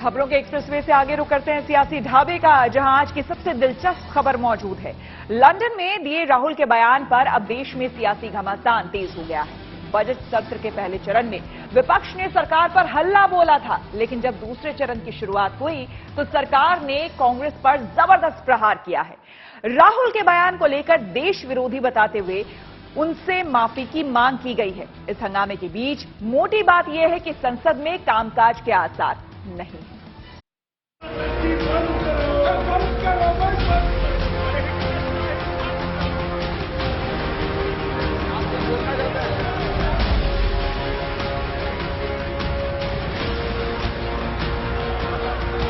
खबरों के एक्सप्रेसवे से आगे रुक करते हैं सियासी ढाबे का, जहां आज की सबसे दिलचस्प खबर मौजूद है। लंदन में दिए राहुल के बयान पर अब देश में सियासी घमासान तेज हो गया है। बजट सत्र के पहले चरण में विपक्ष ने सरकार पर हल्ला बोला था, लेकिन जब दूसरे चरण की शुरुआत हुई तो सरकार ने कांग्रेस पर जबरदस्त प्रहार किया है। राहुल के बयान को लेकर देश विरोधी बताते हुए उनसे माफी की मांग की गई है। इस हंगामे के बीच मोटी बात यह है कि संसद में कामकाज के आसार नहीं है।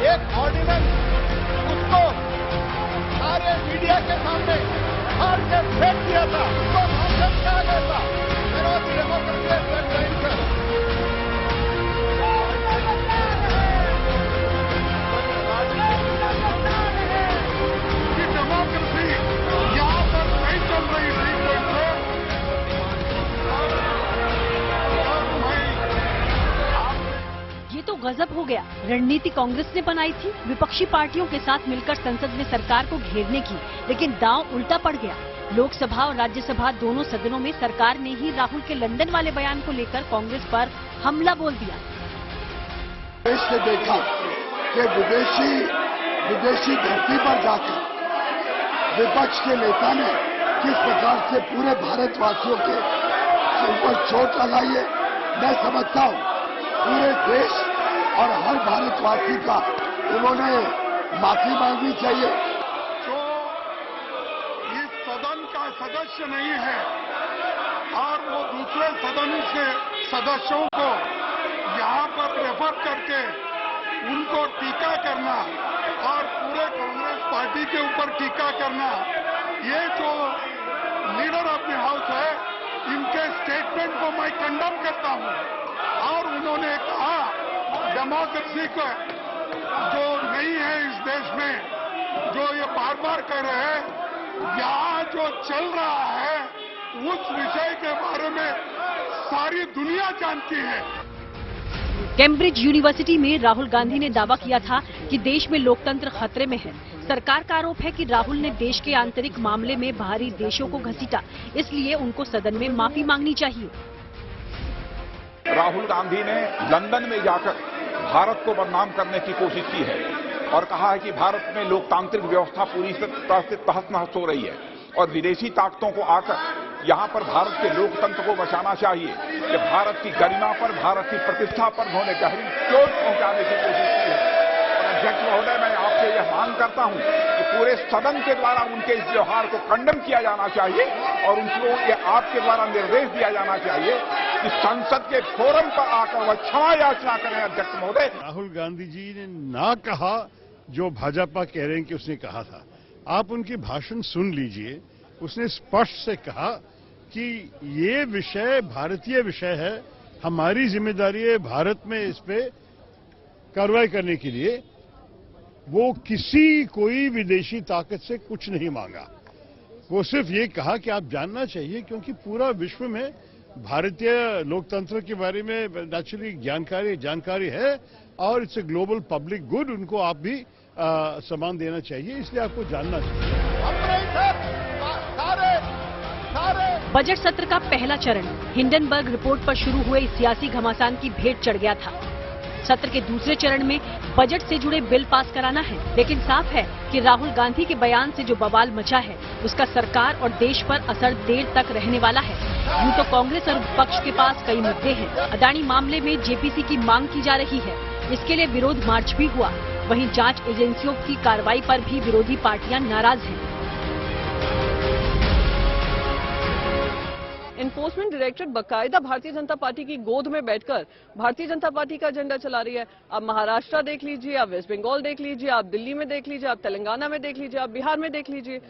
एक ऑर्डिनेंस उसको सारे मीडिया के सामने हार के फेंक दिया था, उसको भाषण किया गया था। विरोधी डेमोक्रेसी यहाँ पर नहीं चल रही थी ये तो गजब हो गया। रणनीति कांग्रेस ने बनाई थी विपक्षी पार्टियों के साथ मिलकर संसद में सरकार को घेरने की, लेकिन दांव उल्टा पड़ गया। लोकसभा और राज्यसभा दोनों सदनों में सरकार ने ही राहुल के लंदन वाले बयान को लेकर कांग्रेस पर हमला बोल दिया। देश ने देखा कि विदेशी धरती पर जाकर विपक्ष के नेता ने किस प्रकार से पूरे भारतवासियों के ऊपर चोट लगाई है। मैं समझता हूँ पूरे देश और हर भारतवासी का उन्होंने माफी मांगनी चाहिए। जो इस सदन का सदस्य नहीं है और वो दूसरे सदन के सदस्यों को यहाँ पर रेफर करके उनको टीका करना और पूरे कांग्रेस पार्टी के ऊपर टीका करना, ये जो लीडर ऑफ द हाउस है, इनके स्टेटमेंट को मैं कंडेम करता हूँ। और उन्होंने कहा डेमोक्रेसी को जो नहीं है इस देश में, जो ये बार बार कह रहे हैं, यहाँ जो चल रहा है उस विषय के बारे में सारी दुनिया जानती है। कैम्ब्रिज यूनिवर्सिटी में राहुल गांधी ने दावा किया था कि देश में लोकतंत्र खतरे में है। सरकार का आरोप है कि राहुल ने देश के आंतरिक मामले में बाहरी देशों को घसीटा, इसलिए उनको सदन में माफी मांगनी चाहिए। राहुल गांधी ने लंदन में जाकर भारत को बदनाम करने की कोशिश की है और कहा है कि भारत में लोकतांत्रिक व्यवस्था पूरी तरह से तहस नहस हो रही है और विदेशी ताकतों को आकर यहां पर भारत के लोकतंत्र को बचाना चाहिए। कि भारत की गरिमा पर, भारत की प्रतिष्ठा पर उन्होंने गहरी चोट पहुंचाने की कोशिश की है। और अध्यक्ष महोदय, मैं आपसे यह मांग करता हूं कि पूरे सदन के द्वारा उनके इस व्यवहार को कंडेम किया जाना चाहिए और उनको ये आपके द्वारा निर्देश दिया जाना चाहिए कि संसद के फोरम पर आकर वह क्षमा याचना करें। अध्यक्ष महोदय, राहुल गांधी जी ने ना कहा जो भाजपा कह रहे हैं कि उसने कहा था। आप उनकी भाषण सुन लीजिए। उसने स्पष्ट से कहा कि ये विषय भारतीय विषय है, हमारी जिम्मेदारी है भारत में इस पे कार्रवाई करने के लिए। वो कोई विदेशी ताकत से कुछ नहीं मांगा। वो सिर्फ ये कहा कि आप जानना चाहिए, क्योंकि पूरा विश्व में भारतीय लोकतंत्र के बारे में नेचुरली जानकारी है और it's a global public good. उनको आप भी सम्मान देना चाहिए, इसलिए आपको जानना चाहिए। बजट सत्र का पहला चरण हिंडनबर्ग रिपोर्ट पर शुरू हुए सियासी घमासान की भेंट चढ़ गया था। सत्र के दूसरे चरण में बजट से जुड़े बिल पास कराना है, लेकिन साफ है कि राहुल गांधी के बयान से जो बवाल मचा है उसका सरकार और देश पर असर देर तक रहने वाला है। यूं तो कांग्रेस और विपक्ष के पास कई मुद्दे हैं। अदानी मामले में जेपीसी की मांग की जा रही है, इसके लिए विरोध मार्च भी हुआ। वहीं जांच एजेंसियों की कार्रवाई पर भी विरोधी पार्टियां नाराज हैं। एनफोर्समेंट डायरेक्टरेट बकायदा भारतीय जनता पार्टी की गोद में बैठकर भारतीय जनता पार्टी का एजेंडा चला रही है। आप महाराष्ट्र देख लीजिए, आप वेस्ट बंगाल देख लीजिए, आप दिल्ली में देख लीजिए, आप तेलंगाना में देख लीजिए, आप बिहार में देख लीजिए।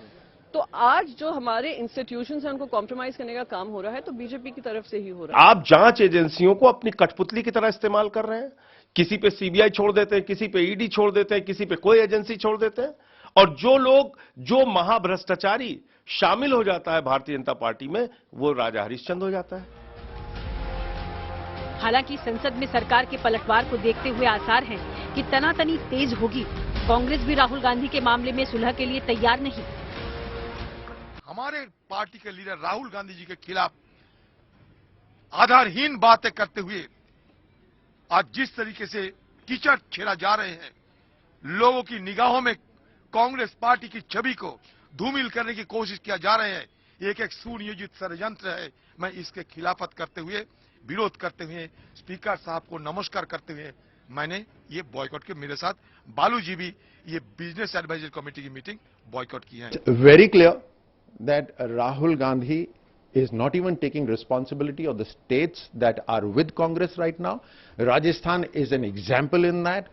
तो आज जो हमारे इंस्टीट्यूशंस हैं उनको कॉम्प्रोमाइज करने का काम हो रहा है, तो बीजेपी की तरफ से ही हो रहा है। आप जांच एजेंसियों को अपनी कठपुतली की तरह इस्तेमाल कर रहे हैं। किसी पे सीबीआई छोड़ देते हैं, किसी पे ईडी छोड़ देते हैं, किसी पे कोई एजेंसी छोड़ देते हैं। और जो महाभ्रष्टाचारी शामिल हो जाता है भारतीय जनता पार्टी में, वो राजा हरिश्चंद्र हो जाता है। हालांकि संसद में सरकार के पलटवार को देखते हुए आसार हैं कि तनातनी तेज होगी। कांग्रेस भी राहुल गांधी के मामले में सुलह के लिए तैयार नहीं। हमारे पार्टी के लीडर राहुल गांधी जी के खिलाफ आधारहीन बातें करते हुए आज जिस तरीके से कीचड़ छेड़ा जा रहे हैं, लोगों की निगाहों में कांग्रेस पार्टी की छवि को धूमिल करने की कोशिश किया जा रहे हैं, एक सुनियोजित षड्यंत्र है। मैं इसके खिलाफत करते हुए, विरोध करते हुए, स्पीकर साहब को नमस्कार करते हुए मैंने ये बॉयकॉट के, मेरे साथ बालू जी भी ये बिजनेस एडवाइजरी कमेटी की मीटिंग बॉयकॉट की है। Very clear that Rahul Gandhi is not even taking responsibility of the states that are with Congress right now. Rajasthan is an example in that.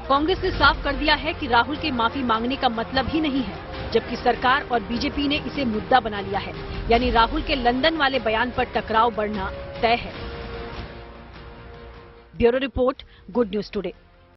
Congress ने साफ कर दिया है कि राहुल के माफी मांगने का मतलब ही नहीं है, जबकि सरकार और बीजेपी ने इसे मुद्दा बना लिया है। यानी राहुल के लंदन वाले बयान पर टकराव बढ़ना तय है। Bureau report, good news today.